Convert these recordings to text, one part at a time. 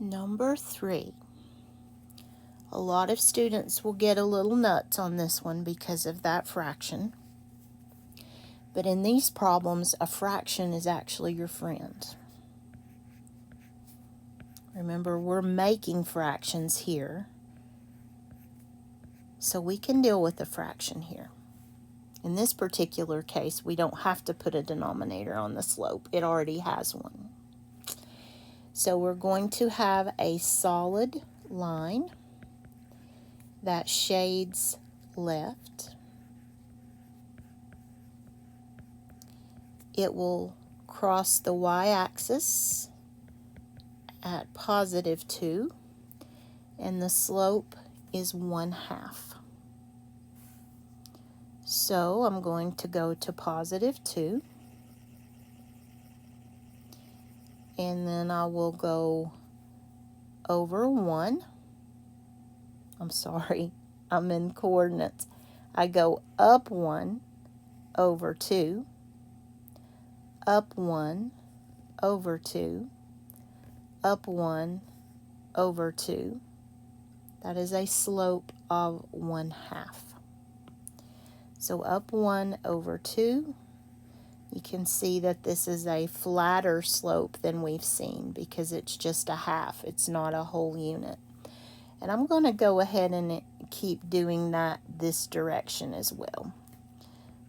Number 3. A lot of students will get a little nuts on this one because of that fraction. But in these problems, a fraction is actually your friend. Remember, we're making fractions here, so we can deal with a fraction here. In this particular case, we don't have to put a denominator on the slope. It already has one. So we're going to have a solid line that shades left. It will cross the y-axis at positive 2, and the slope is 1/2. So I'm going to go to positive 2, and then I will go over 1. I'm sorry, I'm in coordinates. I go up 1 over 2, up 1 over 2, up 1 over 2. That is a slope of 1/2. So up 1 over 2, you can see that this is a flatter slope than we've seen because it's just a half. It's not a whole unit. And I'm going to go ahead and keep doing that this direction as well,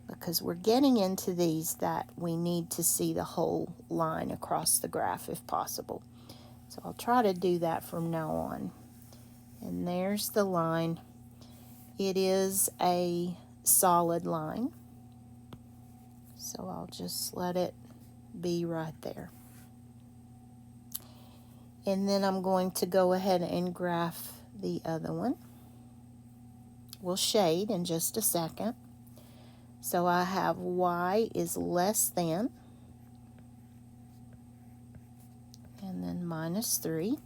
because we're getting into these that we need to see the whole line across the graph if possible. So I'll try to do that from now on. And there's the line. It is a solid line, so I'll just let it be right there. And then I'm going to go ahead and graph the other one. We'll shade in just a second. So I have y is less than, and then minus 3.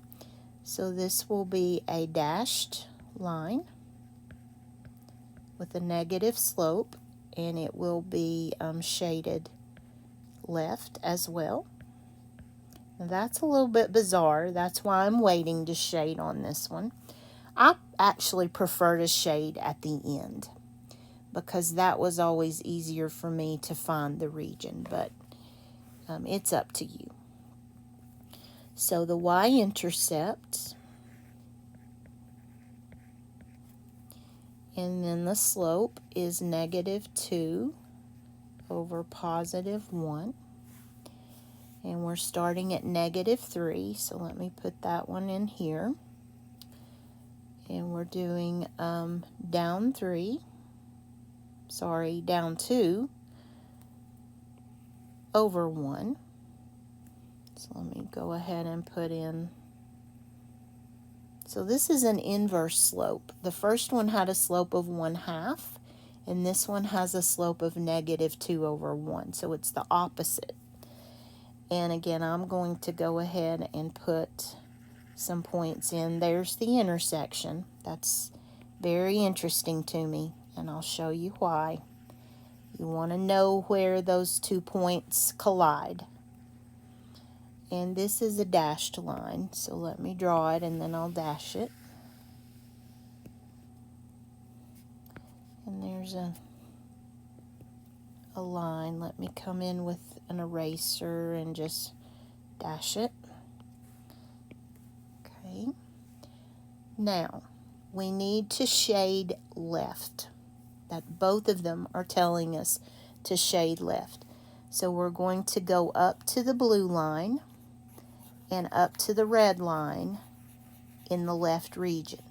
So this will be a dashed line with a negative slope, and it will be shaded left as well. Now that's a little bit bizarre. That's why I'm waiting to shade on this one. I actually prefer to shade at the end because that was always easier for me to find the region, but it's up to you. So the y-intercept, and then the slope is negative 2 over positive 1. And we're starting at negative 3, so let me put that one in here. And we're doing down 2 over 1. So let me go ahead and put in. So this is an inverse slope. The first one had a slope of 1/2, and this one has a slope of negative 2 over 1. So it's the opposite. And again, I'm going to go ahead and put some points in. There's the intersection. That's very interesting to me, and I'll show you why. You want to know where those 2 points collide. And this is a dashed line, so let me draw it and then I'll dash it. And there's a line. Let me come in with an eraser and just dash it. Okay. Now, we need to shade left. That both of them are telling us to shade left. So we're going to go up to the blue line and up to the red line in the left region.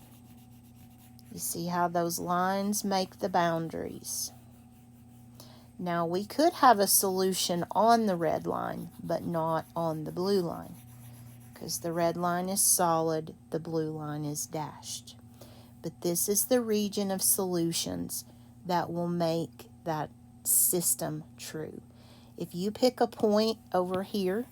You see how those lines make the boundaries. Now we could have a solution on the red line, but not on the blue line, because the red line is solid, the blue line is dashed. But this is the region of solutions that will make that system true. If you pick a point over here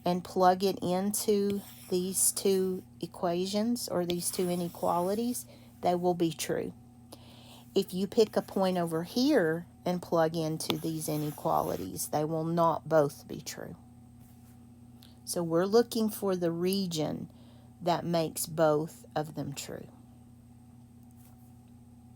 and plug it into these 2 equations or these 2 inequalities, they will be true. If you pick a point over here and plug into these inequalities, they will not both be true. So we're looking for the region that makes both of them true.